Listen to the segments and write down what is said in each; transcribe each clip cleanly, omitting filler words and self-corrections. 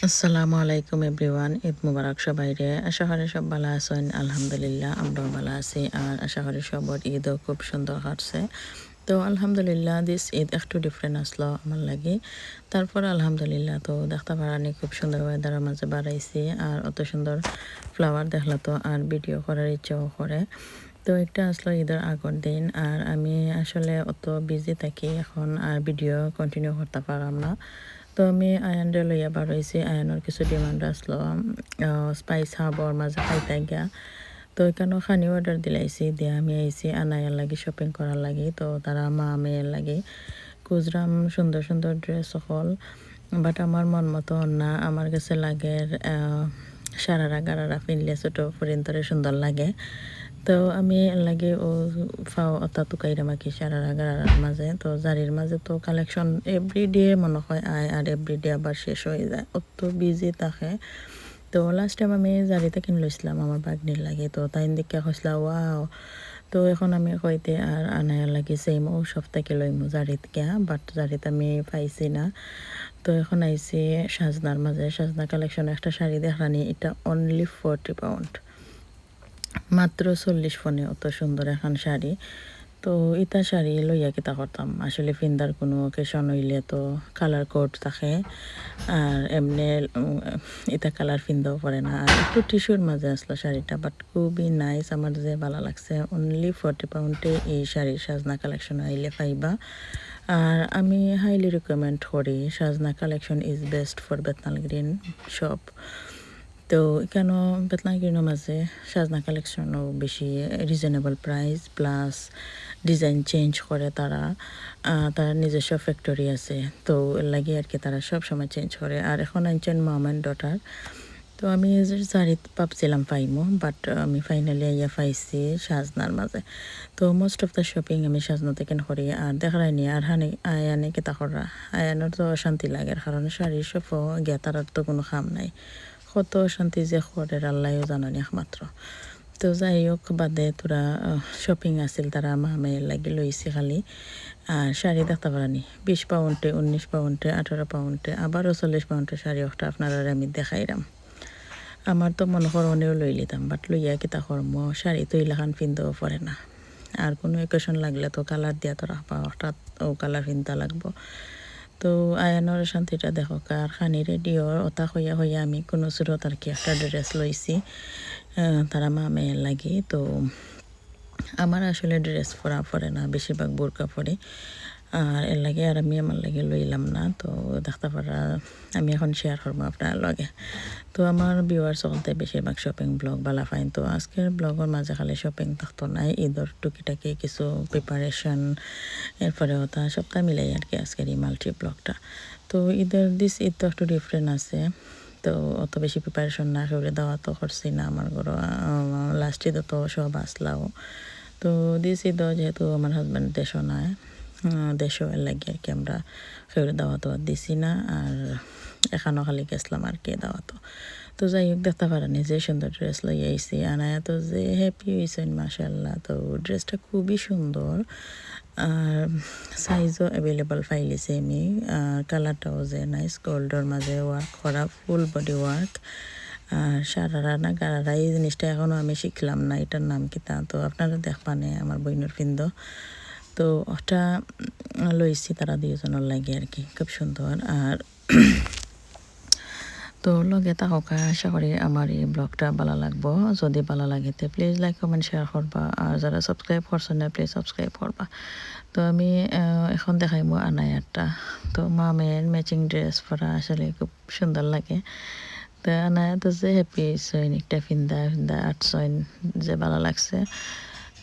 আসসালামু আলাইকুম এভরিওয়ান, ঈদ মুবারক সবাইরে। আশা করি সব ভালো আছেন। আলহামদুলিল্লাহ আমরাও ভালো আছি, আর আশা করি সবার ঈদও খুব সুন্দর কাটছে। তো আলহামদুলিল্লাহ দিস ঈদ একটু ডিফারেন্ট আসলো আমার লাগে। তারপর আলহামদুলিল্লাহ তো দেখতে পারানি খুব সুন্দর ওয়েদারের মাঝে বাড়াইছি, আর অত সুন্দর ফ্লাওয়ার দেখলা তো আর ভিডিও করার ইচ্ছাও করে। তো একটা আসলো ঈদের আগের দিন, আর আমি আসলে অত বিজি থাকি এখন, আর ভিডিও কন্টিনিউ করতে পারলাম না। তো আমি আয়ানরে লইয়া বার হয়েছি, আয়ানোর কিছু ডিমান্ড আসলো স্পাইস হাবর মাঝে খাইতে গিয়া। তো এখানেও খানি অর্ডার দিলাইছি, দিয়ে আমি আইছি আনায়ার লাগি শপিং করার লাগি। তো তারা মা মেয়ের লাগি খুচরাম সুন্দর সুন্দর ড্রেস সকল, বাট আমার মন মতো না। আমার কাছে লাগে সারারা গারারা ফিনলে ছোটো ফরিন্তরে সুন্দর লাগে। তো আমি লাগে ও ফাও অতা তুকাইরা মাখি সারারা গারার মাঝে। তো জারির মাঝে তো কালেকশন এভরিডে মনে হয় আয়, আর এভরিডে আবার শেষ হয়ে যায়, অত বিজি থাকে। তো লাস্ট টাইম আমি জারিতে কিনে লইছিলাম আমার বাগনির লাগে। তো তাই দিকে হইসলা ওয়াও। তো এখন আমি কইতে আর আনার লাগে সেম ও সব থেকে লইমু জারিত গিয়া, বাট জারিত আমি পাইছি না। তো এখন আইছি সাজনার মাঝে। সাজনা কালেকশন একটা শাড়ি দেখানি, এটা অনলি 40 পাউন্ড, মাত্র 40 ফোনে অত সুন্দর এখন শাড়ি। তো ইতা শাড়ি লইয়া কিতা করতাম আসলে, ফিন্দার কোনো অকেশন হইলে তো কালার কোড থাকে, আর এমনি ইতা কালার ফিন্দাও পরে না। আর একটু টিস্যুর মাঝে আসলো শাড়িটা, বাট খুবই নাইস, আমার যে ভালো লাগছে। অনলি 40 পাউন্ডে এই শাড়ির সাজনা কালেকশন আইলে পাইবা। আর আমি হাইলি রিকমেন্ড করি, Sajna collection is best for Bethnal Green shop. তো কেন বেতনাল গ্রিনের মাঝে সাজনা কালেকশনও বেশি reasonable price, plus design change করে তারা। তার নিজস্ব ফ্যাক্টরি আছে, তো এর লাগে আর কি তারা সব সময় চেঞ্জ করে। আর এখন আনছেন মম অ্যান্ড ডটার। তো আমি শাড়ি ভাবছিলাম পাইমো, বাট আমি ফাইনালি ইয়া পাইছি সাজনার মাঝে। তো মোস্ট অফ দ্য শপিং আমি সাজনা থেকে করি। আর দেখাই নি আর আয়ানে কেতা করা, আয়ানোর তো অশান্তি লাগে, কারণ শাড়ি সব গিয়া তার তো কোনো কাম নাই। কত অশান্তি যে করে আল্লাহও জানানি একমাত্র। তো যাই হোক বাদে তোরা শপিং আছিল, তারা মা মেয়ের লাগে লইছি খালি। আর শাড়ি দেখতে পারানি 20 পাউন্ডে, 19 পাউন্ডে, 18 পাউন্ডে, আবারও 40 পাউন্ডের শাড়ি একটা আপনারা আমি দেখাইলাম। আমার তো মনে করণেও লই লিতাম, বাট লইয়া কিতা করম, শাড়ি তো ইলাখান ফিনতেও পরে না। আর কোনো অকেশন লাগলে তো কালার দিয়া তো রাখবা, হঠাৎ ও কালার ফিনতা লাগবো। তো আয়ানোর শান্তিটা দেখো, আর খানি রেডিও ওটা হইয়া হইয়া আমি কোনো সুরত আর কি একটা ড্রেস লইছি তারা মা মেয়ের লাগে। তো আমার আসলে ড্রেস পরে না, বেশিরভাগ বোরকা পরে। আর এর লাগে আর আমি আমার লাগে লইলাম না। তো দেখতে পারা আমি এখন শেয়ার করবো আপনার লগে। তো আমার ভিউয়ার্স চলতে বেশিরভাগ শপিং ব্লগ বালা ফাইন। তো আজকের ব্লগের মাঝে খালি শপিং থাকতো নাই, ঈদের টুকিটাকি কিছু প্রিপারেশন, এরপরে ওটা সপ্তাহ মিলাই আর কি আজকের এই মাল্টি ব্লগটা। তো ঈদের ঈদ তো একটু ডিফারেন্ট আছে। তো অত বেশি প্রিপারেশন না করে দেওয়া তো করছি না আমার ঘর। লাস্ট ঈদে তো সব আসলাও। তো ঈদও যেহেতু আমার হাজব্যান্ড দেশও নাই, দেশও এর লাগে আর কি আমরা সেগুলো দাওয়া তো দিছি না। আর এখানেও খালি গেছিলাম আর কি দাওয়াত। তো যাই হোক দেখতে পারেনি যে সুন্দর ড্রেস লই আইছি, আনায়া তো যে হ্যাপি হয়েছেন মাশাল্লাহ। তো ড্রেসটা খুবই সুন্দর, আর সাইজও অ্যাভেলেবল পাইলিছি আমি। আর কালারটাও যে নাইস, গোল্ডের মাঝে ওয়ার্ক করা, ফুল বডি ওয়ার্ক। আর সারারা না গারারা এই জিনিসটা এখনও আমি শিখলাম না, এটার নাম কি তা। তো আপনারা দেখবানে আমার বইনের ফিন্দ। তো ওটা লইছি তারা দুজনের লাগে আর কি, খুব সুন্দর। আর তো লগে তাহকা আশা করি আমার এই ব্লগটা ভালো লাগবো। যদি ভালো লাগে তো প্লিজ লাইক কমেন্ট শেয়ার করবা, আর যারা সাবস্ক্রাইব করছেন না প্লিজ সাবস্ক্রাইব করবা। তো আমি এখন দেখাইমু আনায়ারটা। তো মা মেয়ের ম্যাচিং ড্রেস পরা আসলে খুব সুন্দর লাগে। তো আনায়া তো যে হ্যাপি সইন একটা ফিন্দা ফিন্দা আটসইন যে ভালো লাগছে।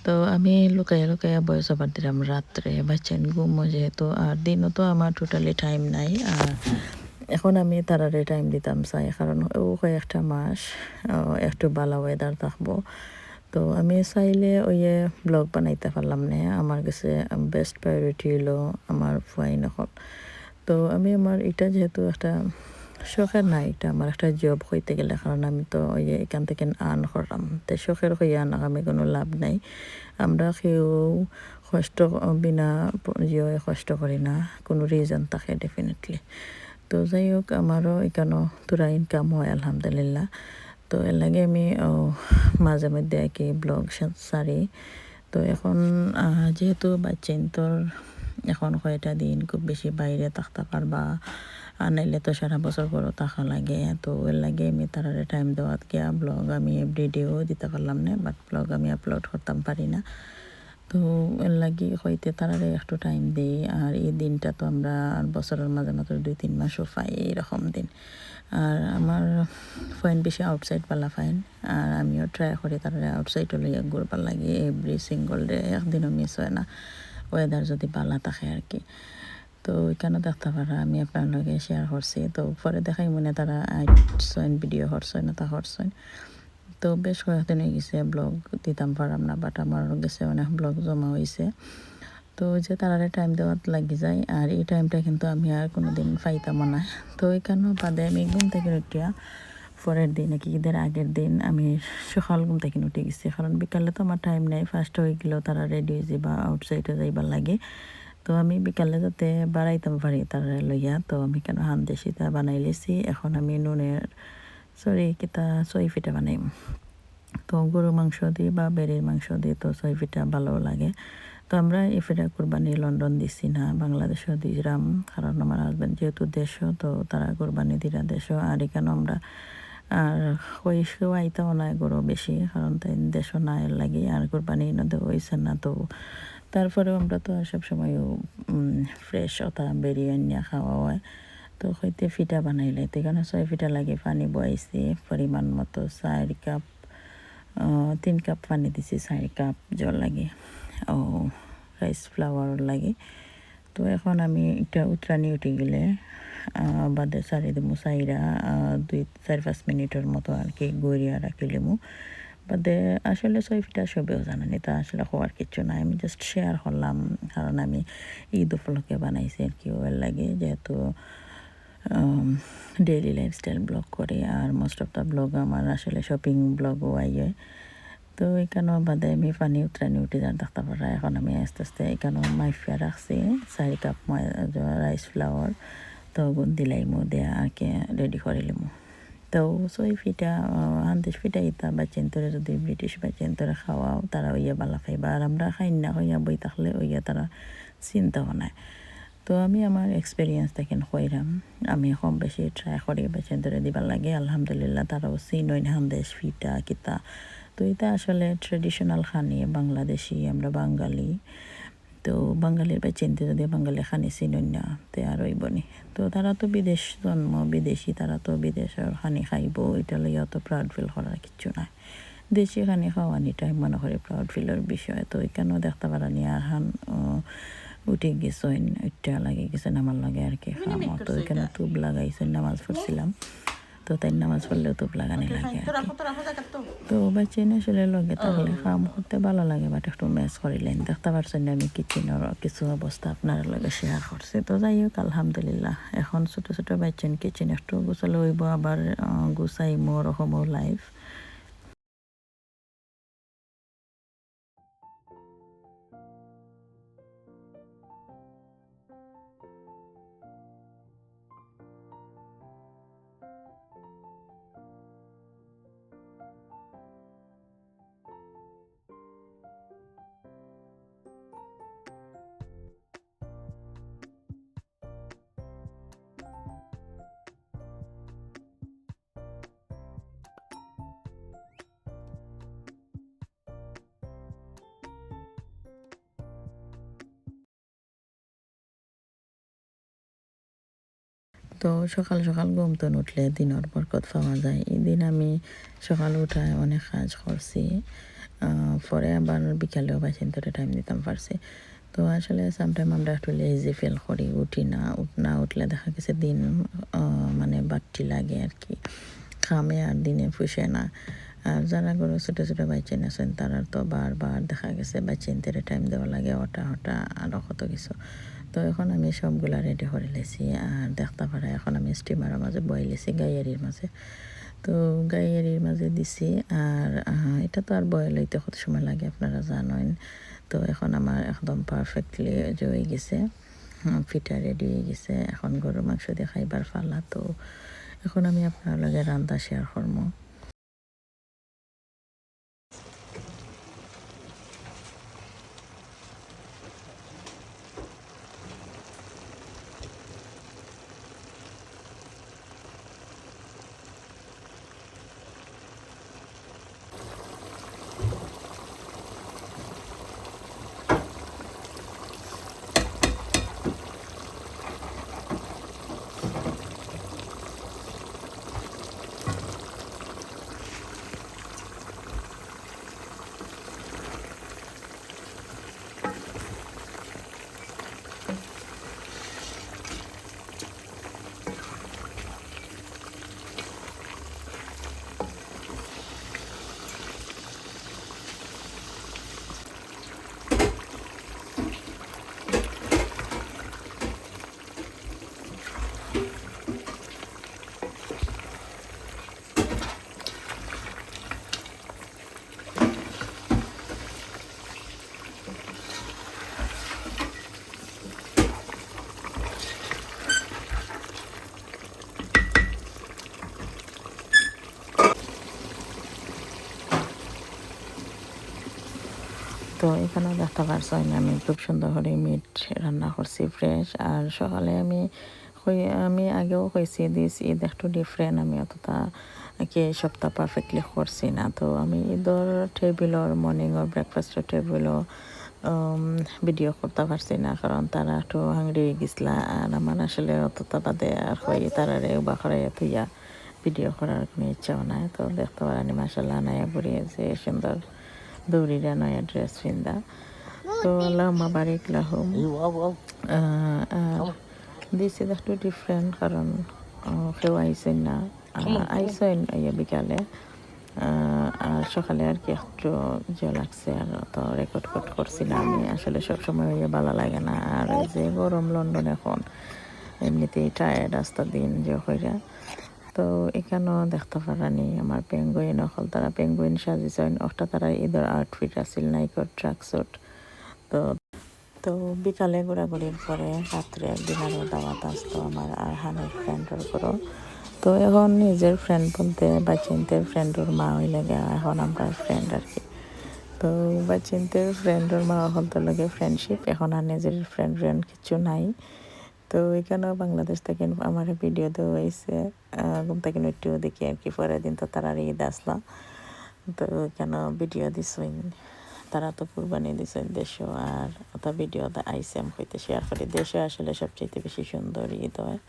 তো আমি লুকাইয়া লুকাইয়া বয়স ওভার দিলাম রাত্রে, বাচ্চান ঘুমো যেহেতু, আর দিনও তো আমার টোটালি টাইম নাই। আর এখন আমি তারারে টাইম দিতাম চাই, কারণ ও কয়েকটা মাস একটু ভালো ওয়েদার থাকবো। তো আমি চাইলে ওইয়ে ব্লগ বানাইতে পারলাম না। আমার কাছে বেস্ট প্রায়োরিটি হলো আমার ফাইন এখন। তো আমি আমার এটা যেহেতু একটা শখের না, এটা আমার একটা জব হইতে গেলে, কারণ আমি তো ওই এখান থেকে আর্ন করলাম। তো শখের হইয়া আনা আমি কোনো লাভ নাই। আমরা কেউ কষ্ট বিনা কষ্ট করি না, কোনো রিজন থাকে ডেফিনেটলি। তো যাই হোক আমারও এখানেও তোরা ইনকাম হয় আলহামদুলিল্লাহ। তো এর লাগে আমি মাঝে মধ্যে আর কি ব্লগ সারি। তো এখন যেহেতু বাচ্চেন তোর এখন কয়টা দিন খুব বেশি বাইরে থাকতে পারবা, আর নাইলে তো সারা বছর ঘরও থাকা লাগে। তো এর লাগে আমি তারারে টাইম দেওয়াত গিয়া ব্লগ আমি এভরিডেও দিতে পারলাম না, বাট ব্লগ আমি আপলোড করতাম পারি না। তো এর লাগি হইতে তারারে একটু টাইম দিই। আর এই দিনটা তো আমরা বছরের মাঝে মাত্র 2-3 মাসও পাই এইরকম দিন। আর আমার ফাইন বেশি আউটসাইড পালা ফাইন, আর আমিও ট্রাই করি তারারে আউটসাইডও লইয়া ঘুরবার লাগে এভরি সিঙ্গল ডে, একদিনও মিস হয় না ওয়েদার যদি ভালো থাকে আর কি। তো ওইখানে দেখতে পারা আমি আপনার লগে শেয়ার করছি। তো পরে দেখাই মনে তারা আইসন ভিডিও হরসইন না তা হরসইন। তো বেশ কয়েকদিন হয়ে গেছে ব্লগ দিতাম পারাম না, বাট আমার গেছে অনেক ব্লগ জমা হয়েছে। তো যে তারারে টাইম দেওয়াত লাগি যায়, আর এই টাইমটা কিন্তু আমি আর কোনো দিন পাইতাম না। তো এখানেও বাদে আমি ঘুম থেকে উঠিয়া পরের দিন নাকি ঈদের আগের দিন আমি সকাল ঘুম থেকে উঠে গেছি, কারণ বিকালে তো আমার টাইম নেই। ফার্স্ট হয়ে গেলেও তারা রেডি হয়ে যাবা আউটসাইডে যাইবার লাগে। তো আমি বিকালে যাতে বাড়াইতাম পারি তারা লইয়া, তো আমি কেন হান্দেশিটা বানাই লেছি। এখন আমি নুনের কিতা সই ফিটা বানাইম। তো গরু মাংস দিয়ে বা বেড়ির মাংস দিয়ে তো সই ফিটা ভালো লাগে। তো আমরা এই ফিটা কোরবানি লন্ডন দিছি না, বাংলাদেশও দিলাম, কারণ আমার হাজব্যান্ড যেহেতু দেশও, তো তারা কোরবানি দিরা দেশও। আর এখানে আমরা আর হইসেও আইতাও নাই গরু বেশি, কারণ তাই দেশও না এর লাগে। আর কোরবানি নদে হয়েছে না, তো তারপরেও আমরা তো আর সবসময় ফ্রেশ ওটা বেরিয়ে নিয়ে খাওয়া হয়। তো হইতে ফিটা বানাইলে তো এখানে 6 ফিটা লাগে। পানি বয়াইছি পরিমাণ মতো 4 কাপ, 3 কাপ পানি দিছি, 4 কাপ জল লাগে ও রাইস ফ্লাওয়ার লাগে। তো এখন আমি এটা উতরানি উঠে গেলে বাদে সারি দেবো সাইরা 2-4-5 মিনিটের মতো আর কি গড়িয়া রাখিলেমু। বাদে আসলে 6 ফিটা সবেও জানেন, এটা আসলে হওয়ার কিছু নাই, আমি জাস্ট শেয়ার করলাম, কারণ আমি ঈদ উপলক্ষে বানাইছি আর কি। ওর লাগে যেহেতু ডেইলি লাইফস্টাইল ব্লগ করি, আর মোস্ট অফ দ্য ব্লগ আমার আসলে শপিং ব্লগও আইয়ে। তো এখানেও বাদে আমি পানি উতরানি উঠে যান থাকতে পারা। এখন আমি আস্তে আস্তে এখানেও মাইফিয়া রাখছি 4 কাপ রাইস ফ্লাওয়ার। তো গুণ দিলাইমু দেয়া আর কি রেডি করিলিমু। তো 6 ফিটা 10 ফিটা ইতা বাচ্চেন্তরে যদি ব্রিটিশ বাচ্চেন্তরে খাওয়াও তারা ওইয়া বালা খাইবা, আর আমরা খাই না হইয়া বই থাকলে ওইয়া তারা চিন্তাও নাই। তো আমি আমার এক্সপিরিয়েন্স দেখেন কইরাম, আমি কম বেশি ট্রাই করি বাচ্চেন্তরে দিবার লাগে। আলহামদুলিল্লাহ তারাও চিনইন হান্দেশ ফিটা কিতা। তো এটা আসলে ট্রেডিশনাল খানি, বাংলাদেশি, আমরা বাঙালি। তো বাঙালির বাচ্চেনতে যদি বাঙালি খানি চিনই না তে আর হইবনি। তো তারা তো বিদেশ জন্ম, বিদেশি, তারা তো বিদেশের খানি খাইব, এটা লইয়া তো প্রাউড ফিল করার কিচ্ছু নাই। দেশি খানি খাওয়ানিটাই মনে করি প্রাউড ফিলের বিষয়। তো এখানেও দেখতে পারানি আর হান উঠে গেছেন, ওইটা লাগে গেছেন আমার লাগে আর কি খামো। তো এখানে তুপ লাগাইছেন, নামাজ পড়ছিলাম, তো তাই নামাজ পড়লেও তুপ লাগানি লাগে আর কি। তো বাচ্চাই আসলে লগে থাকলে কাম করতে ভালো লাগে, বাট একটু ম্যাচ করিলেন দেখতে পারছেন আমি কিচেনের কিছু অবস্থা আপনার লগে শেয়ার করছি। তো যাই হোক আলহামদুলিল্লাহ এখন ছোট ছোট বাচ্চেন কিচেন একটু গুছালে হইব, আবার গুছাইমো রকমও লাইফ। তো সকাল সকাল ঘুম তো উঠলে দিনের বরকত পাওয়া যায়। এই দিন আমি সকাল উঠায় অনেক কাজ করছি, পরে আবার বিকালেও বাচ্চাদের টাইম দিতাম পারছি। তো আসলে সামটাইম আমরা একটু লেজি ফিল করি, উঠি না। না উঠলে দেখা গেছে দিন মানে বাড়তি লাগে আর কি, খামে আর দিনে ফুসে না। আর যারা গরু ছোটো ছোটো বাচ্চেন আছেন তারা তো বারবার দেখা গেছে বাচ্চেনদের টাইম দেওয়া লাগে, ওটা হটা আরও কত কিছু। তো এখন আমি সবগুলা রেডি করে লেছি, আর দেখতে পারা এখন আমি স্টিমারের মাঝে বয়ে লেছি গাইয়ারির মাঝে। তো গাইয়ারির মাঝে দিছি, আর এটা তো আর বয়েল হইতে কত সময় লাগে আপনারা জানেন। তো এখন আমার একদম পারফেক্টলি হয়ে গেছে। পিঠা রেডি হয়ে গেছে, এখন গরুর মাংস দিয়ে খাইবার ফালা। তো এখন আমি আপনার লগে রান্না শেয়ার করবো। তো এখানেও দেখতে পারছেন আমি খুব সুন্দর করে মিট রান্না করছি ফ্রেশ। আর সকালে আমি আগেও কইছি দিস ঈদ একটু ডিফারেন্ট, আমি অতটা কি সপ্তাহ পারফেক্টলি করছি না। তো আমি ঈদর টেবিলর মর্নিংর ব্রেকফাস্টের টেবিলও ভিডিও করতে পারছি না, কারণ তারা একটু হাংরি হয়ে গেছিলা। আর আমার আসলে অতটা বাদে আর হয়ে তারারে বাখরাইয়া তুইয়া ভিডিও করার কোনো ইচ্ছাও নাই। তো দেখতে পারেনি মাসাল্লাহ নাইয়া বুড়িয়ে যে সুন্দর দৌড়িরা নয়া ড্রেস পিন্দা। তো আল্লাহুম্মা বারিক লাহুম। আর দিস ইজ একটু ডিফারেন্ট, কারণ কেউ আইসেন না, আইসেন বিকালে। আর সকালে আর কি একটু যে লাগছে, আর তো রেকর্ড করছি না আমি, আসলে সবসময় ভালো লাগে না। আর এই যে গরম লন্ডন এখন এমনিতেই টায়ার্ড রাস্তা দিন যে হইরা। তো এখানেও দেখতে পারানি আমার পেঙ্গুইন অকল তারা পেঙ্গুইন সাজিয়েছেন, ওটা তারা ঈদের আউটফিট আছিল নাইকর ট্রাকস্যুট। তো তো বিকালে ঘোরাঘুরির পরে রাত্রে ডিনারের দাওয়াত আসতো আমার আর হানের ফ্রেন্ডের করো। তো এখন নিজের ফ্রেন্ড বলতে বাচিন্তের ফ্রেন্ডের মা হইলে গিয়া এখন আমরা ফ্রেন্ড আর কি। তো বাচিন্তের ফ্রেন্ডের মা হলতে লাগে ফ্রেন্ডশিপ, এখন আর নিজের ফ্রেন্ড কিছু নাই। তো এখানেও বাংলাদেশ থেকে আমার ভিডিও দেওয়া হয়েছে, ঘুম থেকে একটু দেখি আর কি। পরের দিন তো তারা ঈদ আসলা, তো এখানেও ভিডিও দিছইন, তারা তো কুরবানি দিছেন দেশও। আর ওটা ভিডিও আইসে আমি হইতে শেয়ার করি। দেশে আসলে সবচেয়ে বেশি সুন্দর ঈদ হয়।